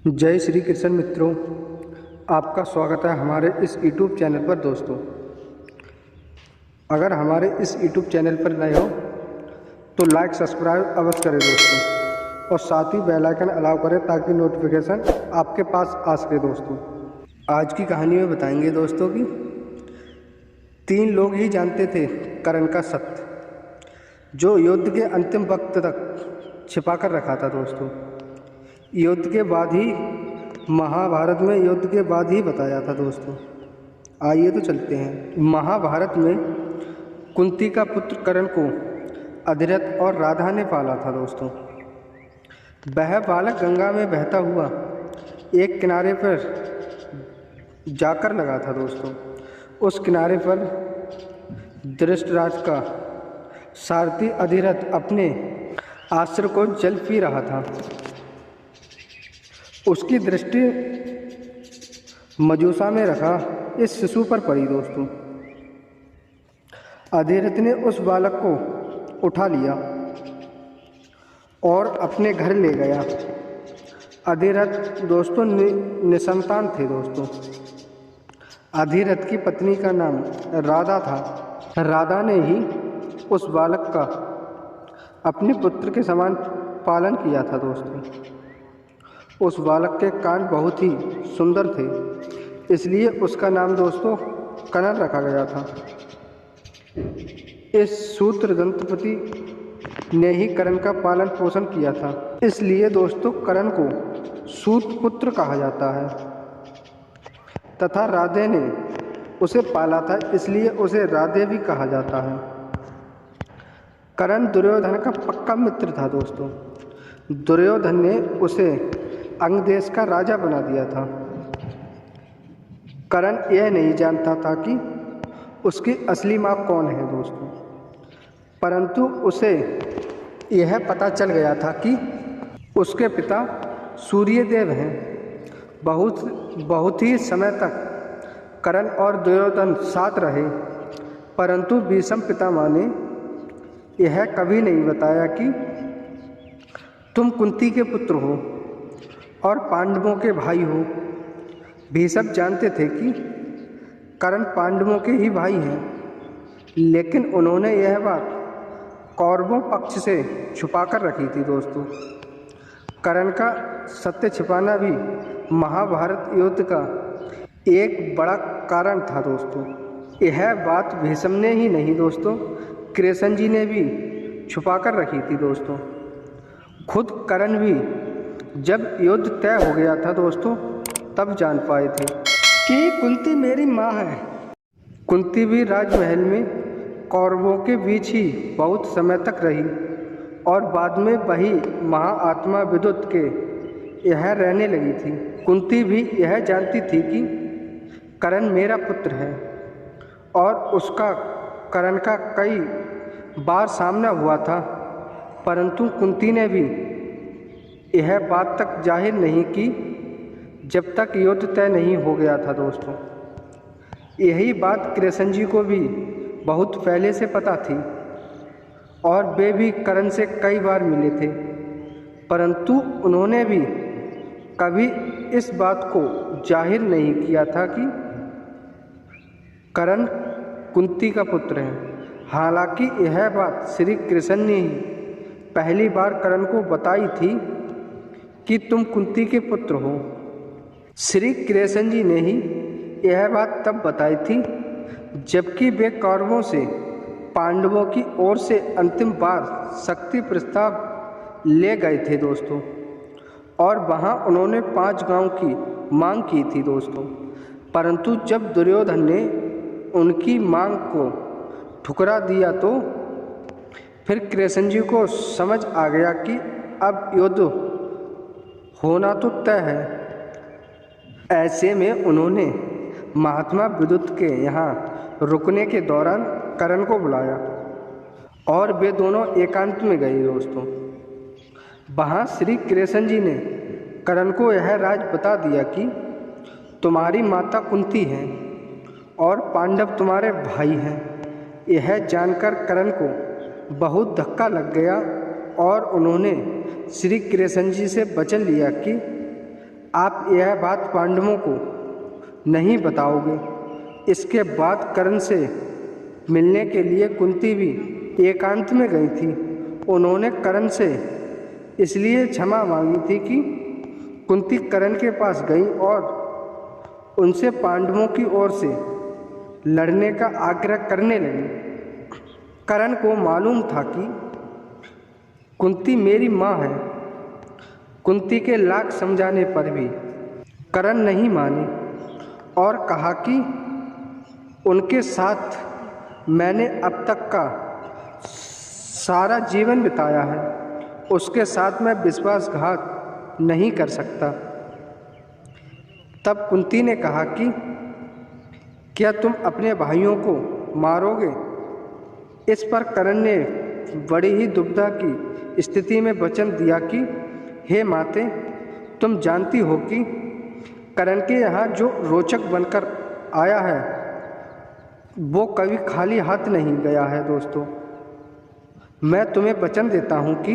जय श्री कृष्ण मित्रों, आपका स्वागत है हमारे इस YouTube चैनल पर। दोस्तों, अगर हमारे इस YouTube चैनल पर नए हो तो लाइक सब्सक्राइब अवश्य करें दोस्तों, और साथ ही बेल आइकन अलाउ करें ताकि नोटिफिकेशन आपके पास आ सके। दोस्तों, आज की कहानी में बताएंगे दोस्तों कि 3 लोग ही जानते थे कर्ण का सत्य, जो युद्ध के अंतिम वक्त तक छिपा कर रखा था। दोस्तों, युद्ध के बाद ही, महाभारत में युद्ध के बाद ही बताया था। दोस्तों, आइए तो चलते हैं। महाभारत में कुंती का पुत्र कर्ण को अधिरथ और राधा ने पाला था। दोस्तों, वह बालक गंगा में बहता हुआ एक किनारे पर जाकर लगा था। दोस्तों, उस किनारे पर धृतराष्ट्र का सारथी अधिरथ अपने आश्रय को जल पी रहा था। उसकी दृष्टि मजूसा में रखा इस शिशु पर पड़ी। दोस्तों, अधिरथ ने उस बालक को उठा लिया और अपने घर ले गया। अधिरथ दोस्तों निसंतान थे। दोस्तों, अधिरथ की पत्नी का नाम राधा था। राधा ने ही उस बालक का अपने पुत्र के समान पालन किया था। दोस्तों, उस बालक के कान बहुत ही सुंदर थे, इसलिए उसका नाम दोस्तों कर्ण रखा गया था। इस सूत्र दंतपति ने ही कर्ण का पालन पोषण किया था, इसलिए दोस्तों कर्ण को सूत पुत्र कहा जाता है। तथा राधे ने उसे पाला था, इसलिए उसे राधे भी कहा जाता है। कर्ण दुर्योधन का पक्का मित्र था। दोस्तों, दुर्योधन ने उसे अंग देश का राजा बना दिया था। कर्ण यह नहीं जानता था कि उसकी असली माँ कौन है। दोस्तों, परंतु उसे यह पता चल गया था कि उसके पिता सूर्यदेव हैं। बहुत ही समय तक कर्ण और दुर्योधन साथ रहे, परंतु भीष्म पितामह ने यह कभी नहीं बताया कि तुम कुंती के पुत्र हो और पांडवों के भाई हो। भीष्म जानते थे कि कर्ण पांडवों के ही भाई हैं, लेकिन उन्होंने यह बात कौरवों पक्ष से छुपाकर रखी थी। दोस्तों, कर्ण का सत्य छिपाना भी महाभारत युद्ध का एक बड़ा कारण था। दोस्तों, यह बात भीष्म ने ही नहीं दोस्तों, कृष्ण जी ने भी छुपाकर रखी थी। दोस्तों, खुद कर्ण भी जब युद्ध तय हो गया था दोस्तों, तब जान पाए थे कि कुंती मेरी माँ है। कुंती भी राजमहल में कौरवों के बीच ही बहुत समय तक रही और बाद में वही महाआत्मा विदुत के यह रहने लगी थी। कुंती भी यह जानती थी कि कर्ण मेरा पुत्र है और उसका कर्ण का कई बार सामना हुआ था, परंतु कुंती ने भी यह बात तक जाहिर नहीं की जब तक युद्ध तय नहीं हो गया था। दोस्तों, यही बात कृष्ण जी को भी बहुत पहले से पता थी और वे भी कर्ण से कई बार मिले थे, परंतु उन्होंने भी कभी इस बात को जाहिर नहीं किया था कि कर्ण कुंती का पुत्र है। हालांकि यह बात श्री कृष्ण ने ही पहली बार कर्ण को बताई थी कि तुम कुंती के पुत्र हो। श्री कृष्ण जी ने ही यह बात तब बताई थी जबकि वे कौरवों से पांडवों की ओर से अंतिम बार शक्ति प्रस्ताव ले गए थे। दोस्तों, और वहां उन्होंने 5 गांव की मांग की थी। दोस्तों, परंतु जब दुर्योधन ने उनकी मांग को ठुकरा दिया तो फिर कृष्ण जी को समझ आ गया कि अब युद्ध होना तो तय है। ऐसे में उन्होंने महात्मा विदुत के यहाँ रुकने के दौरान कर्ण को बुलाया और वे दोनों एकांत में गए। दोस्तों, वहाँ श्री कृष्ण जी ने कर्ण को यह राज बता दिया कि तुम्हारी माता कुंती है और पांडव तुम्हारे भाई हैं। यह जानकर कर्ण को बहुत धक्का लग गया और उन्होंने श्री कृष्ण जी से वचन लिया कि आप यह बात पांडवों को नहीं बताओगे। इसके बाद कर्ण से मिलने के लिए कुंती भी एकांत में गई थी। उन्होंने कर्ण से इसलिए क्षमा मांगी थी कि कुंती कर्ण के पास गई और उनसे पांडवों की ओर से लड़ने का आग्रह करने लगी। कर्ण को मालूम था कि कुंती मेरी माँ है। कुंती के लाख समझाने पर भी कर्ण नहीं माने और कहा कि उनके साथ मैंने अब तक का सारा जीवन बिताया है, उसके साथ मैं विश्वासघात नहीं कर सकता। तब कुंती ने कहा कि क्या तुम अपने भाइयों को मारोगे? इस पर कर्ण ने बड़ी ही दुविधा की स्थिति में वचन दिया कि हे माते, तुम जानती हो कि कर्ण के यहाँ जो रोचक बनकर आया है वो कभी खाली हाथ नहीं गया है। दोस्तों, मैं तुम्हें वचन देता हूँ कि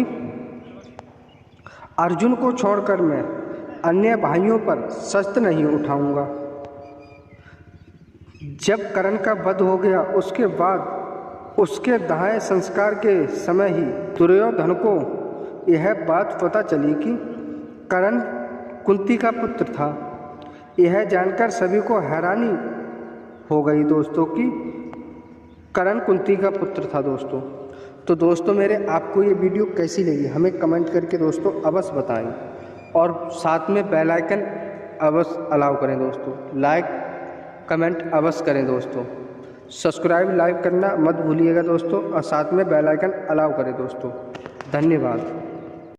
अर्जुन को छोड़कर मैं अन्य भाइयों पर शस्त्र नहीं उठाऊंगा। जब कर्ण का वध हो गया उसके बाद उसके दाह संस्कार के समय ही दुर्योधन को यह बात पता चली कि कर्ण कुंती का पुत्र था। यह जानकर सभी को हैरानी हो गई दोस्तों कि कर्ण कुंती का पुत्र था। तो दोस्तों मेरे आपको ये वीडियो कैसी लगी हमें कमेंट करके दोस्तों अवश्य बताएं और साथ में बेल आइकन अवश्य अलाउ करें दोस्तों। लाइक कमेंट अवश्य करें दोस्तों। सब्सक्राइब लाइक करना मत भूलिएगा दोस्तों और साथ में बेल आइकन अलाउ करें दोस्तों। धन्यवाद।